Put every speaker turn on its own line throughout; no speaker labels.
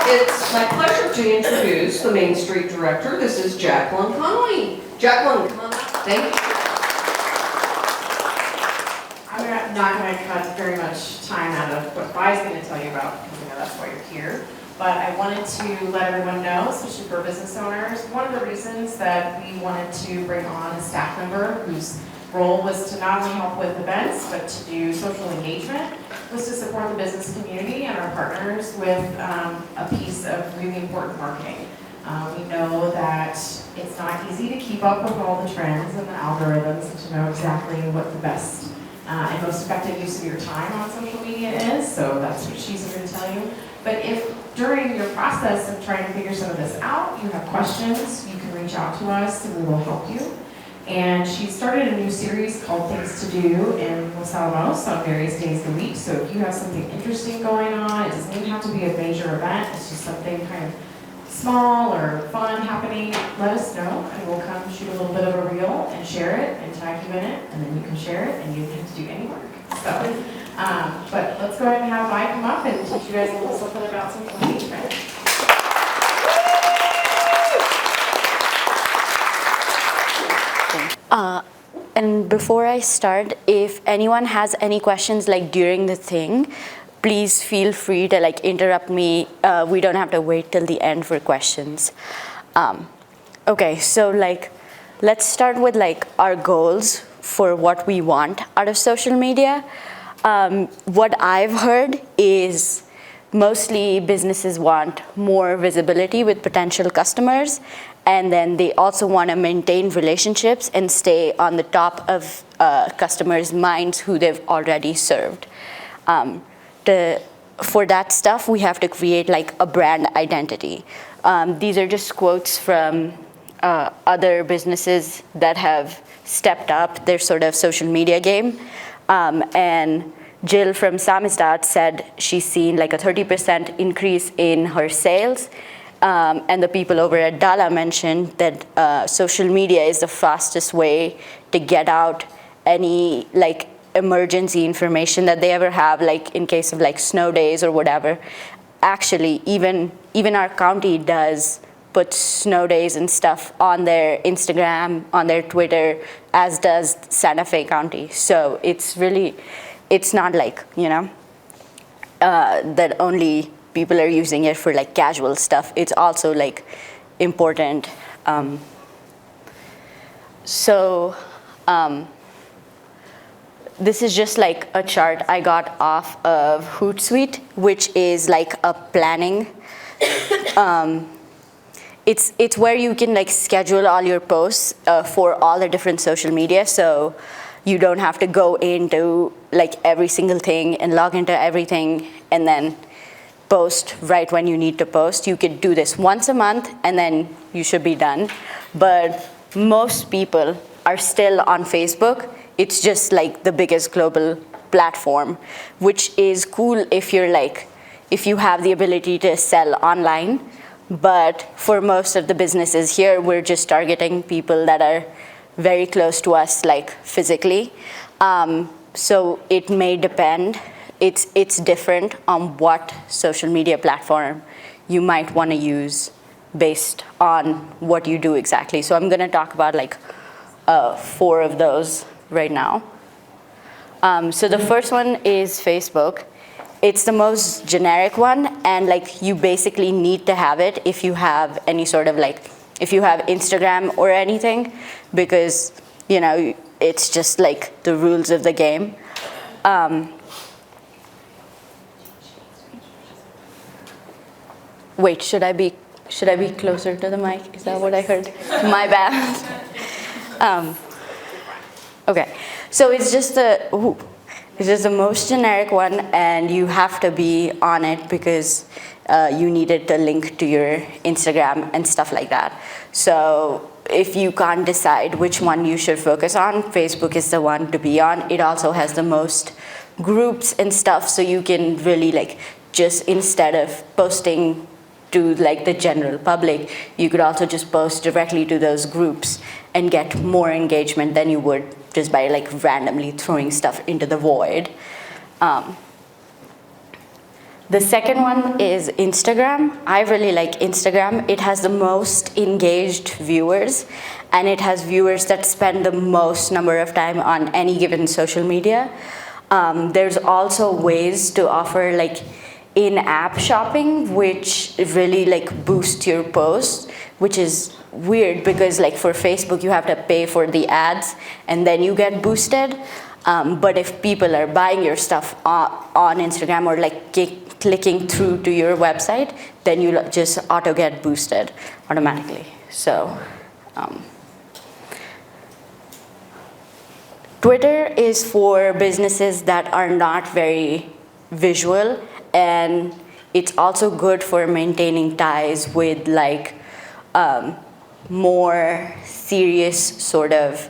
It's my pleasure to introduce the Main Street Director. This is Jacqueline Connolly. Jacqueline, come on up. Thank you.
I'm not going to cut very much time out of what Vi's going to tell you about, because I know that's why you're here. But I wanted to let everyone know, especially for business owners, one of the reasons that we wanted to bring on a staff member whose role was to not only help with events, but to do social engagement, was to support the business community and our partners with a piece of really important marketing. We know that it's not easy to keep up with all the trends and the algorithms and to know exactly what the best and most effective use of your time on social media is, so that's what she's going to tell you. But if during your process of trying to figure some of this out, you have questions, you can reach out to us and we will help you. And she started a new series called Things to Do in Los Alamos on various days of the week. So if you have something interesting going on, it doesn't even have to be a major event, it's just something kind of small or fun happening, let us know and we'll come shoot a little bit of a reel and share it and tag you in it, and then you can share it and you don't have to do any work. So, but let's go ahead and have Vi come up and teach you guys a little something about social engagement.
And before I start, if anyone has any questions like during the thing, please feel free to like interrupt me. We don't have to wait till the end for questions. Okay, so like let's start with like our goals for what we want out of social media. What I've heard is mostly businesses want more visibility with potential customers, and then they also want to maintain relationships and stay on the top of customers' minds who they've already served. For that stuff, we have to create like a brand identity. These are just quotes from other businesses that have stepped up their sort of social media game. And Jill from Samizdat said she's seen like a 30% increase in her sales. And the people over at Dala mentioned that social media is the fastest way to get out any like emergency information that they ever have, like in case of like snow days or whatever. Actually, even our county does put snow days and stuff on their Instagram, on their Twitter, as does Santa Fe County. So it's not like, you know, that only people are using it for like casual stuff. It's also like important. This is just like a chart I got off of Hootsuite, which is like a planning. It's where you can like schedule all your posts for all the different social media, so you don't have to go into like every single thing and log into everything and then post right when you need to post. You could do this once a month and then you should be done. But most people are still on Facebook. It's just like the biggest global platform, which is cool if you have the ability to sell online. But for most of the businesses here, we're just targeting people that are very close to us, like physically. So it may depend. It's different on what social media platform you might want to use based on what you do exactly. So I'm going to talk about like 4 of those right now. So the first one is Facebook. It's the most generic one, and like you basically need to have it if you have any sort of like, if you have Instagram or anything, because you know it's just like the rules of the game. Wait, should I be closer to the mic? Is that what I heard? My bad. Okay, so it's just the most generic one, and you have to be on it because you needed to link to your Instagram and stuff like that. So if you can't decide which one you should focus on, Facebook is the one to be on. It also has the most groups and stuff, so you can really like just instead of posting to like the general public, you could also just post directly to those groups and get more engagement than you would just by like randomly throwing stuff into the void. The second one is Instagram. I really like Instagram. It has the most engaged viewers, and it has viewers that spend the most number of time on any given social media. There's also ways to offer like in-app shopping, which really like boosts your posts, which is weird because like for Facebook you have to pay for the ads and then you get boosted. But if people are buying your stuff on Instagram or like clicking through to your website, then you just auto get boosted automatically. So Twitter is for businesses that are not very visual, and it's also good for maintaining ties with like more serious sort of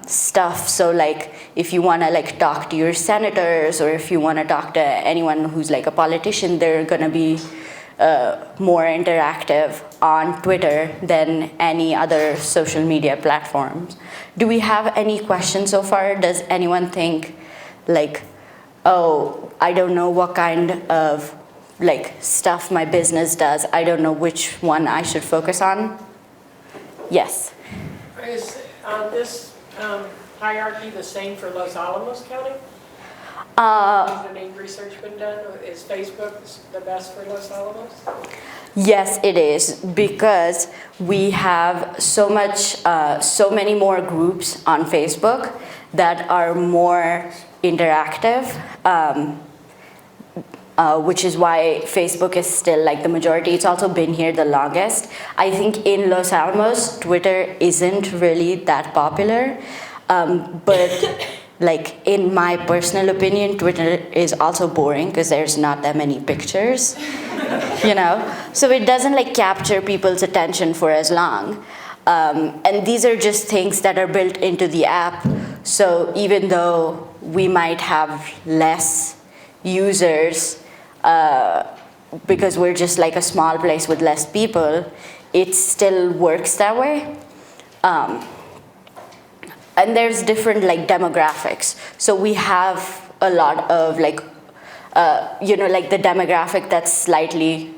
stuff. So like if you want to like talk to your senators or if you want to talk to anyone who's like a politician, they're going to be more interactive on Twitter than any other social media platforms. Do we have any questions so far? Does anyone think like, oh, I don't know what kind of like stuff my business does. I don't know which one I should focus on? Yes.
Is this hierarchy the same for Los Alamos County? Has any research been done? Is Facebook the best for Los Alamos?
Yes, it is, because we have so many more groups on Facebook that are more interactive, which is why Facebook is still like the majority. It's also been here the longest. I think in Los Alamos, Twitter isn't really that popular, but like in my personal opinion, Twitter is also boring because there's not that many pictures, you know? So it doesn't like capture people's attention for as long. And these are just things that are built into the app. So even though we might have less users, because we're just like a small place with less people, it still works that way. And there's different like demographics. So we have a lot of like, like the demographic that's slightly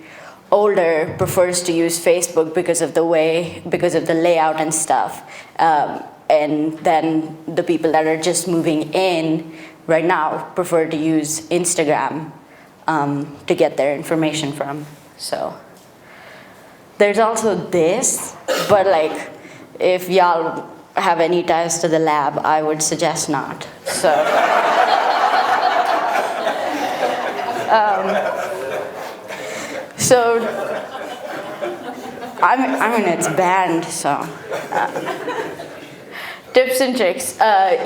older prefers to use Facebook because of the layout and stuff. And then the people that are just moving in right now prefer to use Instagram to get their information from. So there's also this, but like if y'all have any ties to the lab, I would suggest not. So, I mean it's banned. So, tips and tricks.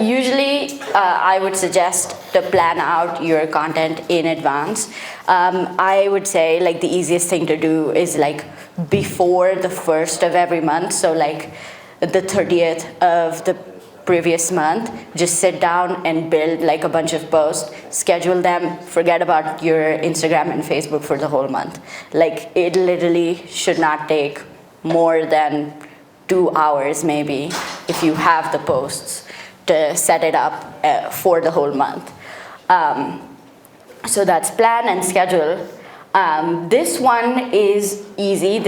Usually, I would suggest to plan out your content in advance. I would say like the easiest thing to do is like before the 1st of every month. So like the 30th of the previous month, just sit down and build like a bunch of posts, schedule them, forget about your Instagram and Facebook for the whole month. Like it literally should not take more than 2 hours maybe if you have the posts to set it up for the whole month. So that's plan and schedule. This one is easy.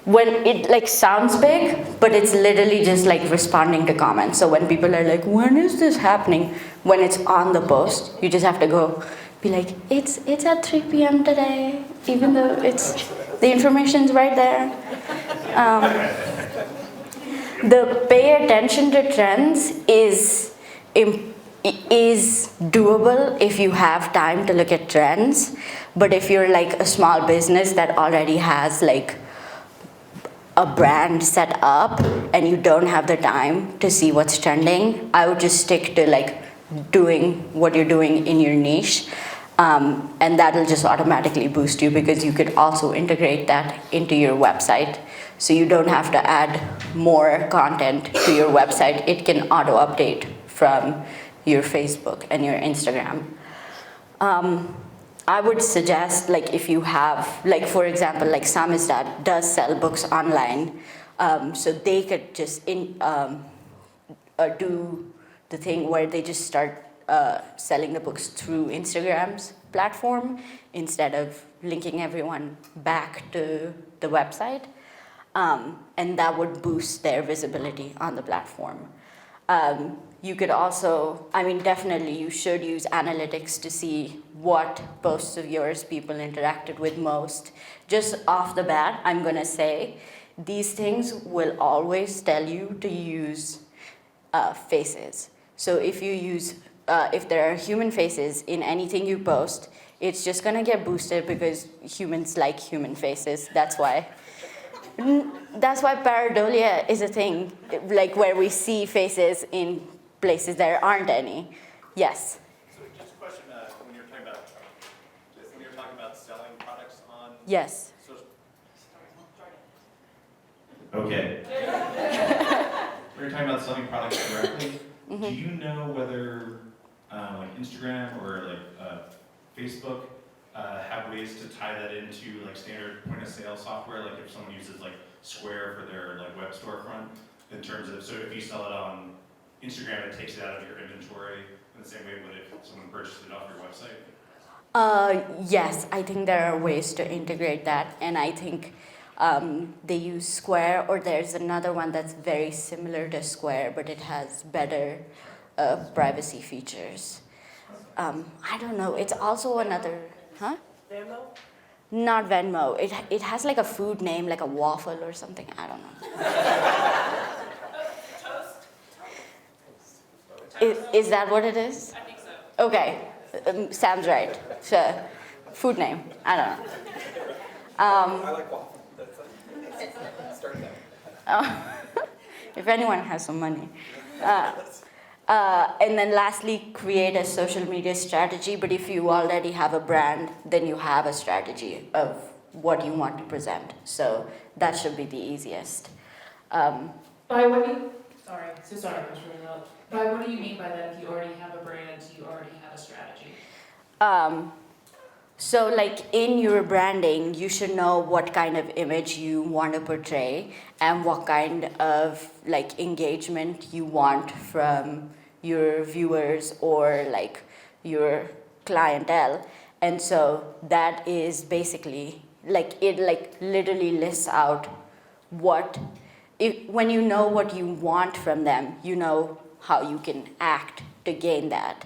When it like sounds big, but it's literally just like responding to comments. So when people are like, when is this happening? When it's on the post, you just have to go be like, it's at 3 p.m. today, even though the information's right there. The pay attention to trends is doable if you have time to look at trends. But if you're like a small business that already has like a brand set up and you don't have the time to see what's trending, I would just stick to like doing what you're doing in your niche. And that'll just automatically boost you because you could also integrate that into your website. So you don't have to add more content to your website. It can auto update from your Facebook and your Instagram. I would suggest, like, if you have, like, for example, like Samizdat does sell books online, so they could just do the thing where they just start selling the books through Instagram's platform instead of linking everyone back to the website. And that would boost their visibility on the platform. You could also, I mean, definitely you should use analytics to see what posts of yours people interacted with most. Just off the bat, I'm going to say these things will always tell you to use faces. So if you use, if there are human faces in anything you post, it's just going to get boosted because humans like human faces. That's why. That's why pareidolia is a thing, like where we see faces in places there aren't any. Yes.
So just a question, when you're talking about selling products on.
Yes.
Okay. When you're talking about selling products directly, do you know whether like Instagram or like Facebook have ways to tie that into like standard point of sale software? Like if someone uses like Square for their like web storefront, in terms of, so if you sell it on Instagram, it takes it out of your inventory in the same way would if someone purchased it off your website?
Yes, I think there are ways to integrate that, and I think they use Square, or there's another one that's very similar to Square, but it has better privacy features. I don't know. It's also another, huh?
Venmo?
Not Venmo. It has like a food name, like a waffle or something. I don't know. Is that what it is?
I think so.
Okay, Sam's right. Sure. Food name. I don't know.
I like waffle. Start there.
If anyone has some money. And then lastly, create a social media strategy. But if you already have a brand, then you have a strategy of what you want to present. So that should be the easiest.
By what do you, sorry, so sorry, I was really loud. By what do you mean by that? If you already have a brand, you already have a strategy?
So like in your branding, you should know what kind of image you want to portray and what kind of like engagement you want from your viewers or like your clientele. And so that is basically like it like literally lists out what, when you know what you want from them, you know how you can act to gain that.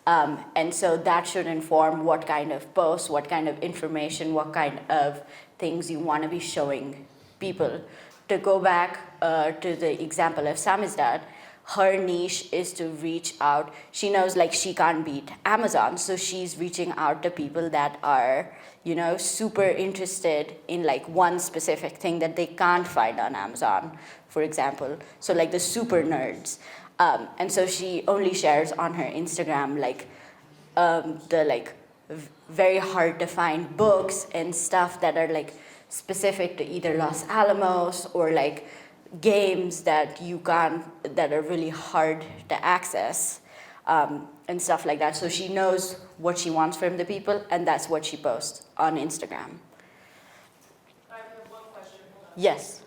And so that should inform what kind of posts, what kind of information, what kind of things you want to be showing people. To go back to the example of Samizdat, her niche is to reach out. She knows like she can't beat Amazon, so she's reaching out to people that are, you know, super interested in like one specific thing that they can't find on Amazon, for example. So like the super nerds. And so she only shares on her Instagram like the like very hard to find books and stuff that are like specific to either Los Alamos or like games that you can't, that are really hard to access, and stuff like that. So she knows what she wants from the people, and that's what she posts on Instagram.
I have one question. Hold on.
Yes.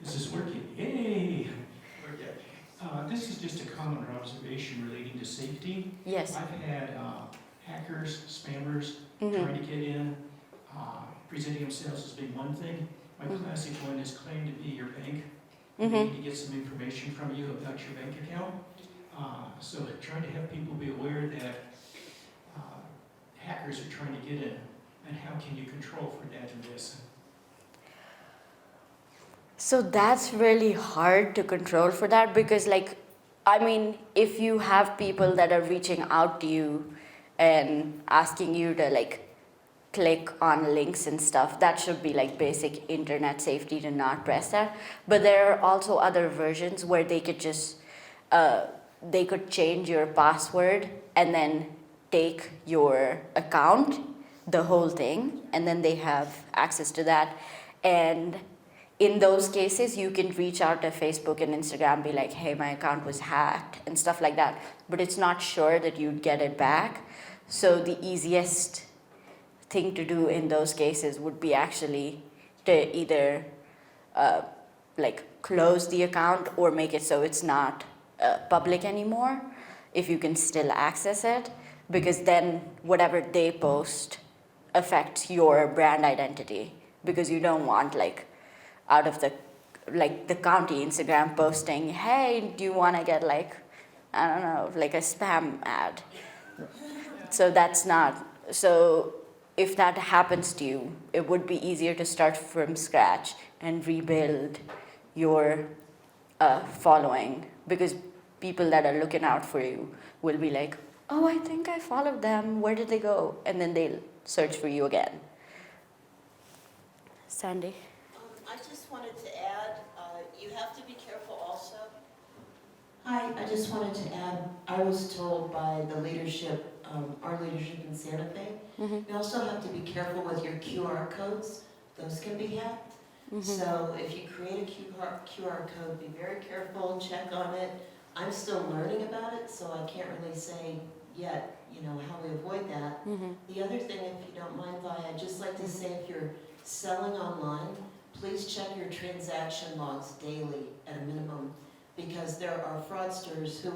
This is working. Yay! This is just a comment or observation relating to safety.
Yes.
I've had hackers, spammers trying to get in, presenting themselves as being one thing. My classic one is claim to be your bank. They need to get some information from you about your bank account. So trying to have people be aware that hackers are trying to get in, and how can you control for that and this?
So that's really hard to control for that because like, I mean, if you have people that are reaching out to you and asking you to like click on links and stuff, that should be like basic internet safety to not press that. But there are also other versions where they could just, they could change your password and then take your account, the whole thing, and then they have access to that. And in those cases, you can reach out to Facebook and Instagram, be like, hey, my account was hacked and stuff like that. But it's not sure that you'd get it back. So the easiest thing to do in those cases would be actually to either like close the account or make it so it's not public anymore. if you can still access it, because then whatever they post affects your brand identity, because you don't want like out of the county Instagram posting, hey, do you want to get like, I don't know, like a spam ad. So that's not, so if that happens to you, it would be easier to start from scratch and rebuild your following, because people that are looking out for you will be like, oh, I think I followed them, where did they go? And then they'll search for you again. Sandy?
I just wanted to add, you have to be careful also. Hi, I just wanted to add, I was told by the leadership, our leadership in Santa Fe, you also have to be careful with your QR codes. Those can be hacked. So if you create a QR code, be very careful, check on it. I'm still learning about it, so I can't really say yet, how we avoid that. The other thing, if you don't mind, Vi, I'd just like to say if you're selling online, please check your transaction logs daily at a minimum, because there are fraudsters who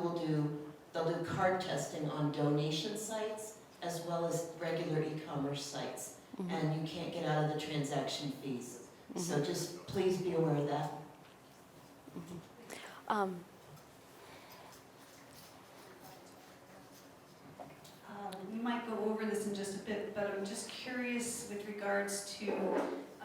they'll do card testing on donation sites as well as regular e-commerce sites, and you can't get out of the transaction fees. So just please be aware of that.
We might go over this in just a bit, but I'm just curious with regards to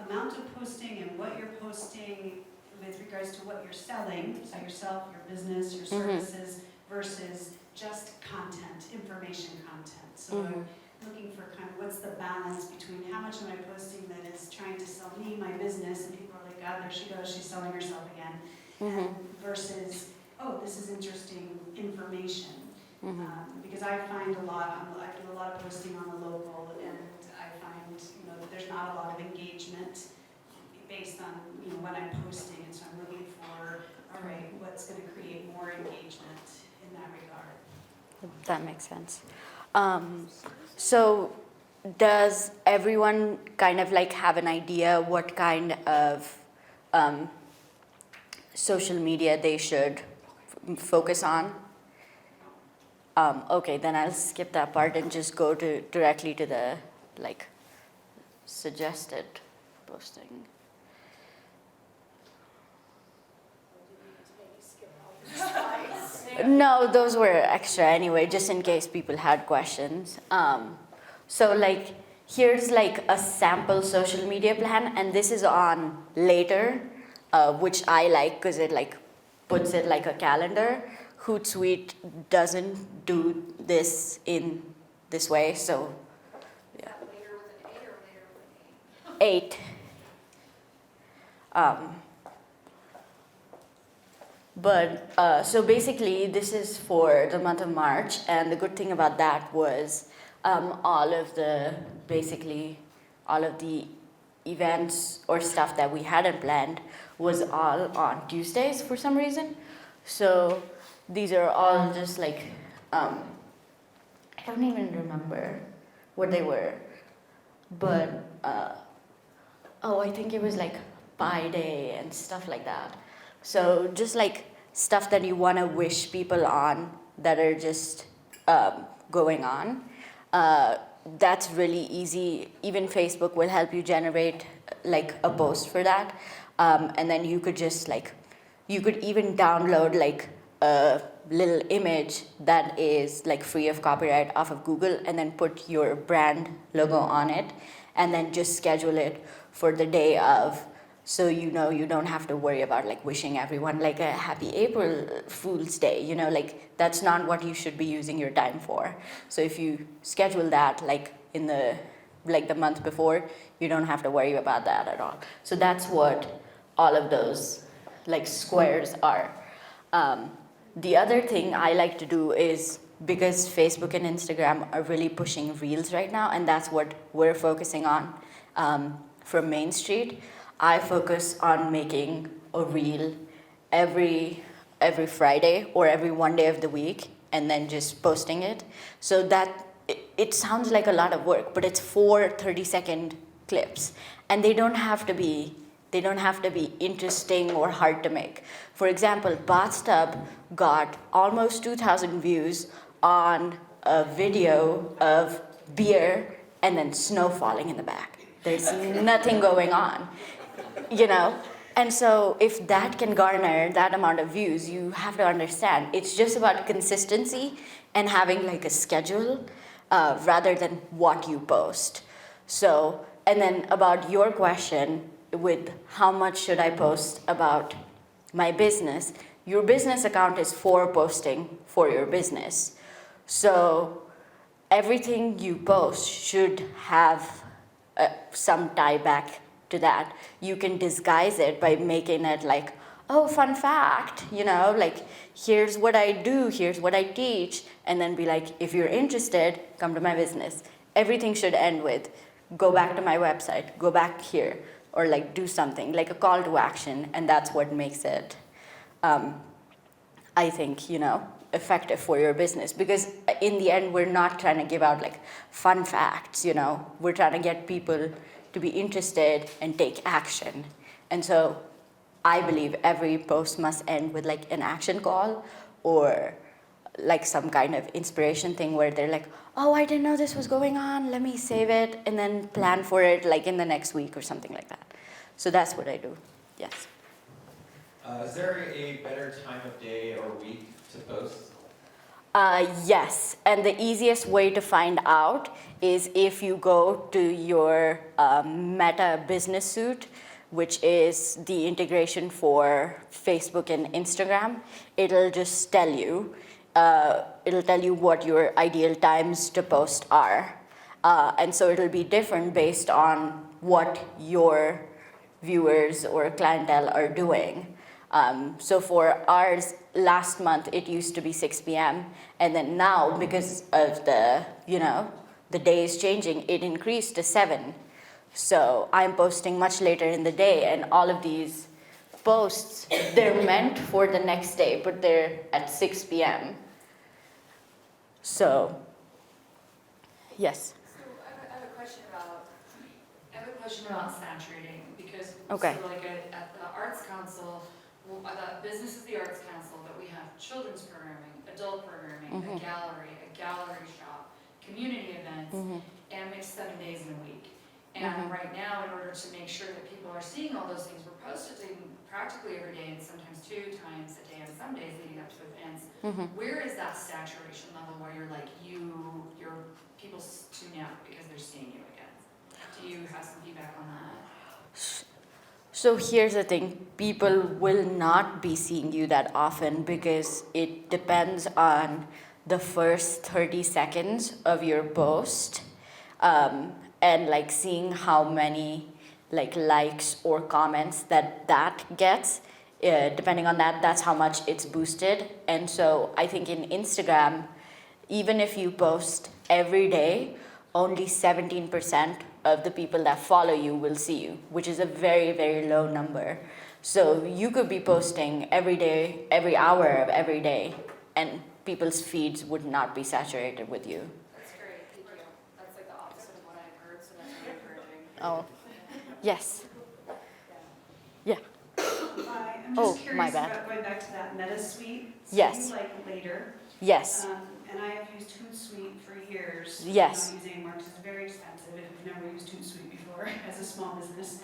amount of posting and what you're posting with regards to what you're selling, so yourself, your business, your services, versus just content, information content. So I'm looking for kind of what's the balance between how much am I posting that is trying to sell me, my business, and people are like, God, there she goes, she's selling herself again, and versus, oh, this is interesting information. Because I find I do a lot of posting on the local, and I find that there's not a lot of engagement based on what I'm posting, and so I'm looking for, all right, what's going to create more engagement in that regard.
That makes sense. So does everyone kind of like have an idea what kind of social media they should focus on? Okay, then I'll skip that part and just go directly to the suggested posting. No, those were extra anyway, just in case people had questions. So here's a sample social media plan, and this is on Later, which I like because it puts it like a calendar. Hootsuite doesn't do this in this way, so yeah.
Later with an A or later with an
8. But so basically this is for the month of March, and the good thing about that was all of the events or stuff that we hadn't planned was all on Tuesdays for some reason. So these are all just I don't even remember what they were, but I think it was Pi Day and stuff like that. So just stuff that you want to wish people on that are just going on. That's really easy. Even Facebook will help you generate a post for that, and then you could just you could even download a little image that is free of copyright off of Google, and then put your brand logo on it, and then just schedule it for the day of. So you don't have to worry about wishing everyone a happy April Fool's Day. That's not what you should be using your time for. So if you schedule that in the the month before, you don't have to worry about that at all. So that's what all of those squares are. The other thing I like to do is, because Facebook and Instagram are really pushing Reels right now, and that's what we're focusing on from Main Street, I focus on making a reel every Friday or every one day of the week, and then just posting it. So that it sounds like a lot of work, but it's 4 30-second clips, and they don't have to be They don't have to be interesting or hard to make. For example, Bathtub got almost 2,000 views on a video of beer and then snow falling in the back. There's nothing going on, you know? And so if that can garner that amount of views, you have to understand, it's just about consistency and having like a schedule rather than what you post. So, and then about your question with how much should I post about my business, your business account is for posting for your business. So everything you post should have some tie back to that. You can disguise it by making it like, oh, fun fact, you know, like, here's what I do, here's what I teach, and then be like, if you're interested, come to my business. Everything should end with, go back to my website, go back here, or like do something, like a call to action, and that's what makes it, I think, you know, effective for your business. Because in the end, we're not trying to give out like fun facts, you know, we're trying to get people to be interested and take action. And so I believe every post must end with like an action call or like some kind of inspiration thing where they're like, oh, I didn't know this was going on, let me save it and then plan for it like in the next week or something like that. So that's what I do, yes.
Is there a better time of day or week to post?
Yes, and the easiest way to find out is if you go to your Meta Business Suite, which is the integration for Facebook and Instagram. It'll just tell you, what your ideal times to post are. And so it'll be different based on what your viewers or clientele are doing. So for ours, last month, it used to be 6 p.m. And then now, because of the, you know, the day is changing, it increased to 7. So I'm posting much later in the day, and all of these posts, they're meant for the next day, but they're at 6 p.m. So, yes.
So I have a question about saturating, because
Okay.
so like at the Arts Council, the Business is the Arts Council, but we have children's programming, adult programming, a gallery shop, community events, and mixed 7 days in a week. And right now, in order to make sure that people are seeing all those things, we're posting practically every day and sometimes 2 times a day on some days leading up to events. Where is that saturation level where you're like, your people tune out because they're seeing you again? Do you have some feedback on that?
So here's the thing, people will not be seeing you that often because it depends on the first 30 seconds of your post. And like seeing how many like likes or comments that gets, depending on that, that's how much it's boosted. And so I think in Instagram, even if you post every day, only 17% of the people that follow you will see you, which is a very, very low number. So you could be posting every day, every hour of every day, and people's feeds would not be saturated with you.
That's great, thank you. That's like the opposite of what I've heard, so that's really encouraging.
Oh, yes. Yeah.
Hi, I'm
Oh,
just
my
curious
bad.
about going back to that Meta Suite.
Yes.
So you like later.
Yes.
And I have used Hootsuite for years.
Yes.
I'm not using it anymore because it's very expensive if you've never used Hootsuite before as a small business.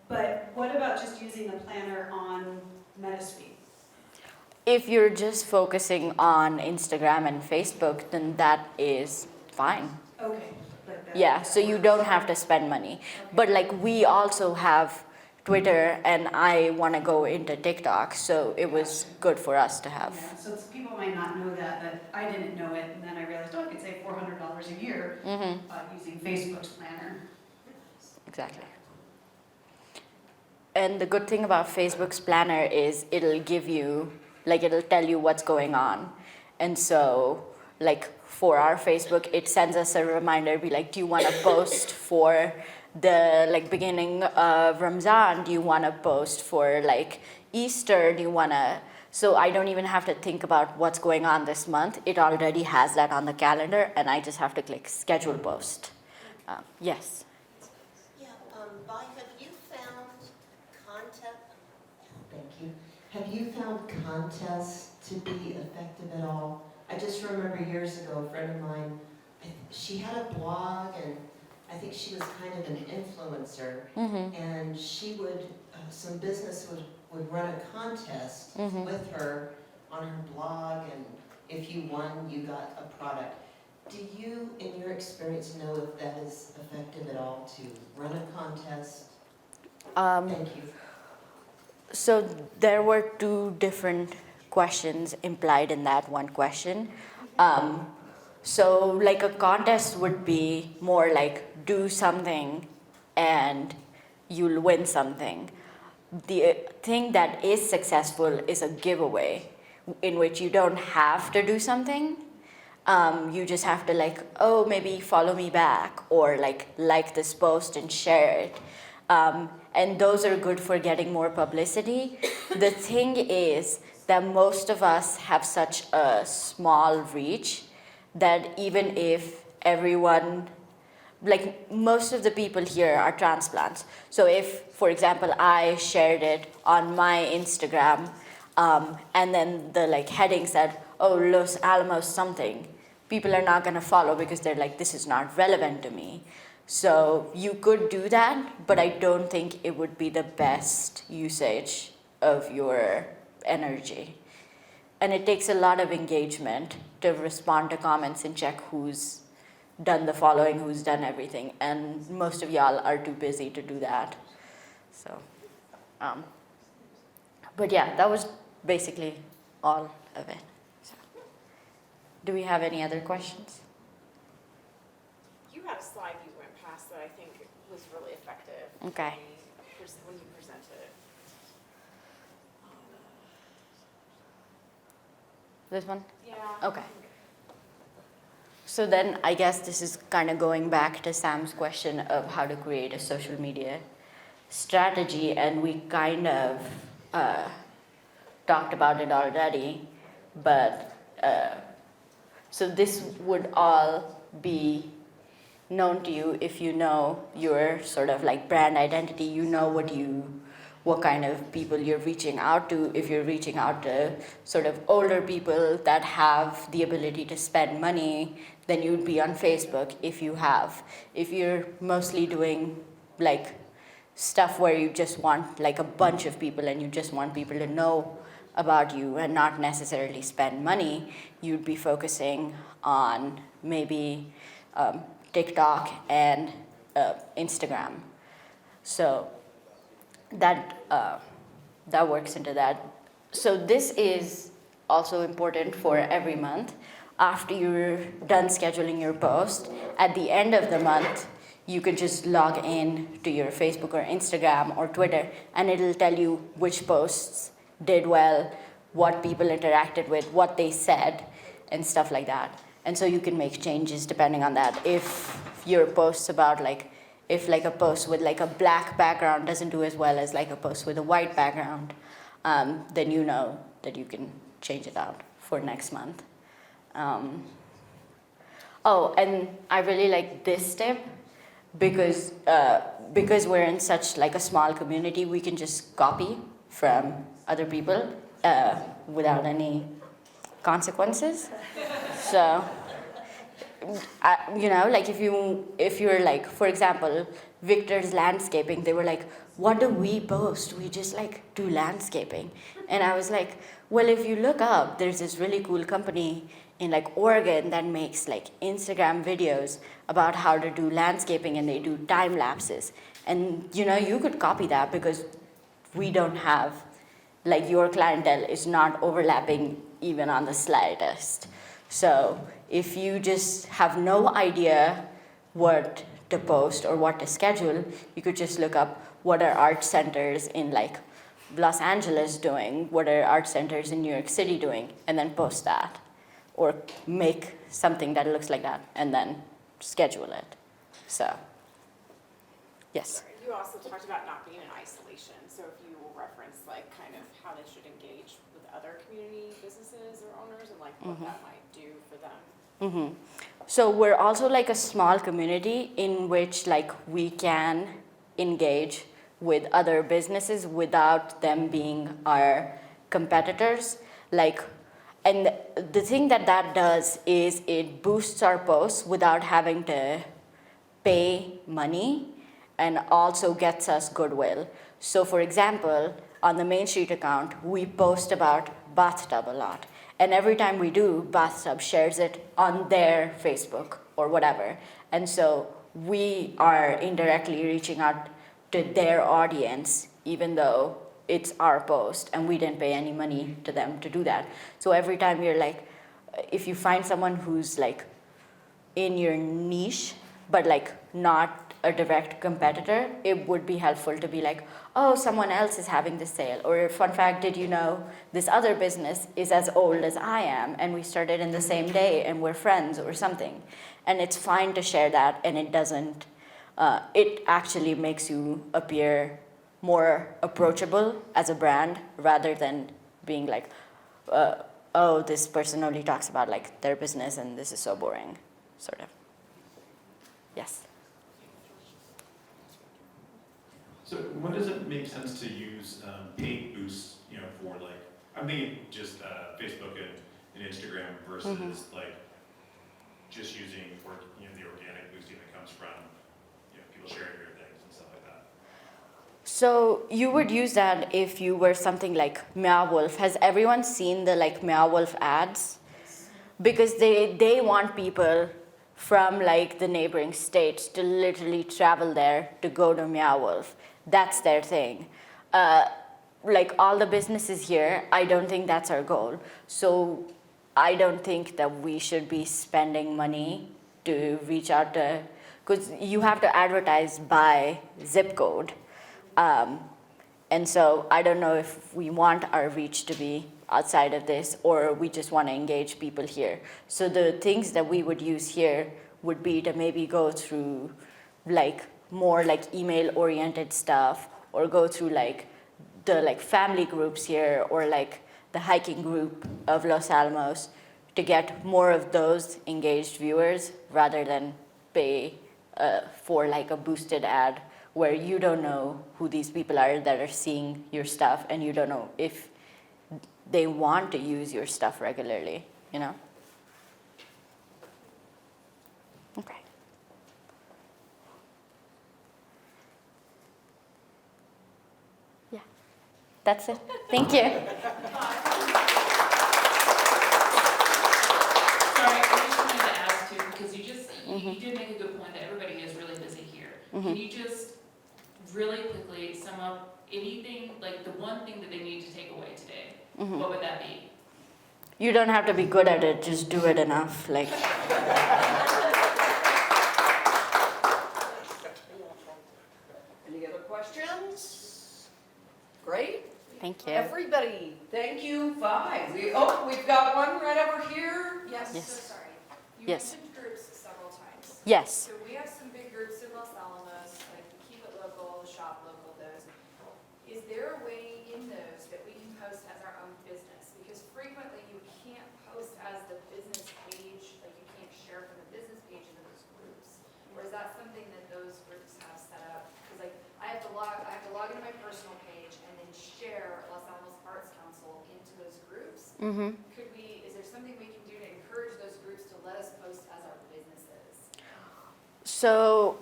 But what about just using the planner on Meta Suite?
If you're just focusing on Instagram and Facebook, then that is fine.
Okay. Like that,
Yeah,
that
so you
works.
don't have to spend money.
Okay.
But like we also have Twitter and I want to go into TikTok, so it was good for us to have.
Yeah, so people might not know that, but I didn't know it, and then I realized, oh, I could save $400 a year using Facebook's planner.
Exactly. And the good thing about Facebook's planner is it'll give you, like it'll tell you what's going on. And so like for our Facebook, it sends us a reminder, be like, do you want to post for the like beginning of Ramzan? Do you want to post for like Easter? Do you want to, so I don't even have to think about what's going on this month. It already has that on the calendar and I just have to click schedule post. Yes.
Yeah, Vi, have you found have you found contests to be effective at all? I just remember years ago, a friend of mine, she had a blog, and I think she was kind of an influencer, and she would, some business would run a contest with her on her blog, and if you won, you got a product. Do you, in your experience, know if that is effective at all to run a contest? Thank you.
So there were two different questions implied in that one question. So like a contest would be more like do something and you'll win something. The thing that is successful is a giveaway in which you don't have to do something. You just have to like, oh, maybe follow me back or like this post and share it. And those are good for getting more publicity. The thing is that most of us have such a small reach that even if everyone, like most of the people here are transplants. So if, for example, I shared it on my Instagram, and then the like heading said, oh, Los Alamos something, people are not gonna follow because they're like, this is not relevant to me. So you could do that, but I don't think it would be the best usage of your energy. And it takes a lot of engagement to respond to comments and check who's done the following, who's done everything. And most of y'all are too busy to do that. So, but yeah, that was basically all of it. So, do we have any other questions?
You had a slide you went past that I think was really effective.
Okay.
When you presented.
This one?
Yeah.
Okay. So then I guess this is kind of going back to Sam's question of how to create a social media strategy, and we kind of talked about it already, but so this would all be known to you if you know your sort of like brand identity, you know what kind of people you're reaching out to. If you're reaching out to sort of older people that have the ability to spend money, then you'd be on Facebook if you're mostly doing like stuff where you just want like a bunch of people and you just want people to know about you and not necessarily spend money, you'd be focusing on maybe TikTok and Instagram. So that works into that. So this is also important for every month. After you're done scheduling your post, at the end of the month, you can just log in to your Facebook or Instagram or Twitter, and it'll tell you which posts did well, what people interacted with, what they said, and stuff like that. And so you can make changes depending on that. If your posts about like, if like a post with like a black background doesn't do as well as like a post with a white background, then you know that you can change it out for next month. Oh, and I really like this tip because we're in such like a small community, we can just copy from other people without any consequences. So, like if you're like, for example, Victor's landscaping, they were like, what do we post? We just like do landscaping. And I was like, well, if you look up, there's this really cool company in like Oregon that makes like Instagram videos about how to do landscaping, and they do time lapses. And you could copy that because we don't have, like your clientele is not overlapping even on the slightest. So if you just have no idea what to post or what to schedule, you could just look up what are art centers in like Los Angeles doing, what are art centers in New York City doing, and then post that. Or make something that looks like that and then schedule it. So, yes.
You also talked about not being in isolation. So if you will reference like kind of how they should engage with other community businesses or owners and like what that might do for them.
So we're also like a small community in which like we can engage with other businesses without them being our competitors, like, and the thing that that does is it boosts our posts without having to pay money, and also gets us goodwill. So for example, on the Main Street account, we post about bathtub a lot. And every time we do, bathtub shares it on their Facebook or whatever. And so we are indirectly reaching out to their audience, even though it's our post and we didn't pay any money to them to do that. So every time you're like, if you find someone who's like in your niche, but like not a direct competitor, it would be helpful to be like, oh, someone else is having this sale. Or fun fact, did you know this other business is as old as I am and we started in the same day and we're friends or something. And it's fine to share that, and it doesn't, it actually makes you appear more approachable as a brand rather than being like, oh, this person only talks about like their business and this is so boring, sort of. Yes.
So when does it make sense to use paid boosts, for like, I'm thinking just Facebook and Instagram versus like just using the organic boosting that comes from people sharing your things and stuff like that.
So you would use that if you were something like Meow Wolf. Has everyone seen the like Meow Wolf ads? Because they want people from like the neighboring states to literally travel there to go to Meow Wolf. That's their thing. Like all the businesses here, I don't think that's our goal. So I don't think that we should be spending money to reach out to, because you have to advertise by zip code. And so I don't know if we want our reach to be outside of this, or we just want to engage people here. So the things that we would use here would be to maybe go through like more like email oriented stuff, or go through like the like family groups here, or like the hiking group of Los Alamos, to get more of those engaged viewers rather than pay for like a boosted ad where you don't know who these people are that are seeing your stuff, and you don't know if they want to use your stuff regularly, Okay. Yeah, that's it. Thank you.
Sorry, I just wanted to ask too, because you did make a good point that everybody is really busy here. Can you just really quickly sum up anything, like the one thing that they need to take away today? What would that be?
You don't have to be good at it, just do it enough. Like.
Any other questions? Great.
Thank you.
Everybody, thank you. 5. We've got one right over here. Yes.
Yes.
So sorry. You
Yes.
mentioned groups several times.
Yes.
So we have some big groups in Los Alamos, like the Keep It Local, the Shop Local, those. Is there a way in those that we can post as our own business? Because frequently you can't post as the business page, like you can't share from the business page into those groups. Or is that something that those groups have set up? Because like I have to log into my personal page and then share Los Alamos Arts Council into those groups. Is there something we can do to encourage those groups to let us post as our businesses?
So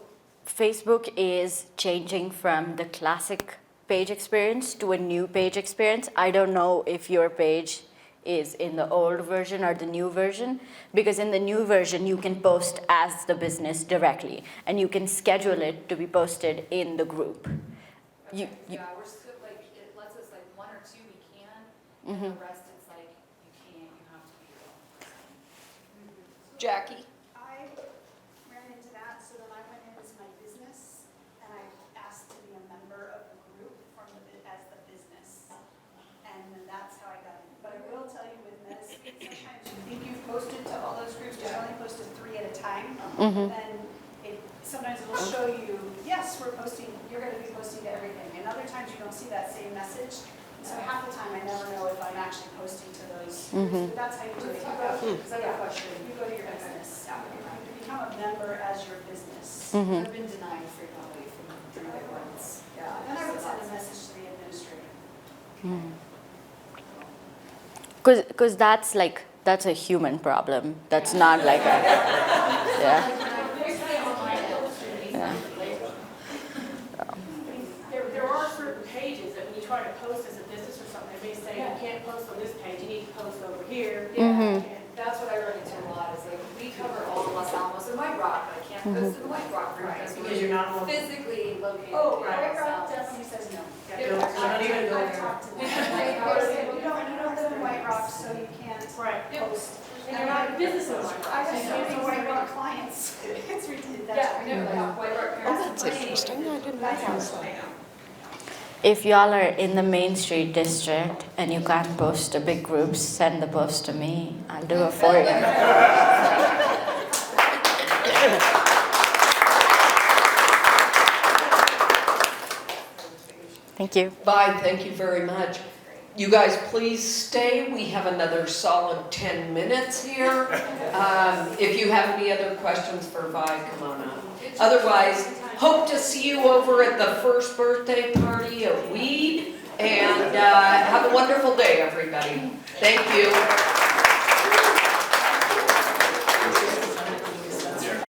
Facebook is changing from the classic page experience to a new page experience. I don't know if your page is in the old version or the new version, because in the new version you can post as the business directly, and you can schedule it to be posted in the group.
Okay, yeah, we're still like, it lets us like 1 or 2 we can, and the rest it's like, you can't, you have to be your own person.
Jackie.
I ran into that, so then I went in as my business, and I asked to be a member of the group as the business. And then that's how I got in. But I will tell you with MetaSuite, sometimes you think you've posted to all those groups, but you only posted 3 at a time. Then sometimes it'll show you, yes, we're posting, you're going to be posting to everything. And other times you don't see that same message. So half the time I never know if I'm actually posting to those groups. But that's how you do it. You go to your business. You become a member as your business.
I've been denied frequently from the ones. Yeah.
Then I would send a message to the administrator.
Because that's a human problem. That's not like a, yeah.
There are certain pages that when you try to post as a business or something, they may say, you can't post on this page, you need to post over here.
Yeah, that's what I run into a lot, is like, we cover all of Los Alamos and White Rock, but I can't post in the White Rock group
Right,
because
because you're not local.
physically located in
Oh,
Los
White Rock
Alamos.
definitely says no.
Yeah, not even go
I've
there.
talked to them.
They
They
don't-
say, you don't live in White Rock, so you can't
Right.
post.
And you're not a business in White Rock.
I have
so you
so
can't
many
post
White
everything.
Rock clients. It's ridiculous.
Yeah, I know, like, White Rock parents.
That's interesting, I didn't know that.
If y'all are in the Main Street district and you can't post to big groups, send the post to me. I'll do it for you. Thank you.
Bye, thank you very much. You guys, please stay. We have another solid 10 minutes here. If you have any other questions for Vi, come on up. Otherwise, hope to see you over at the first birthday party at Weed. And have a wonderful day, everybody. Thank you.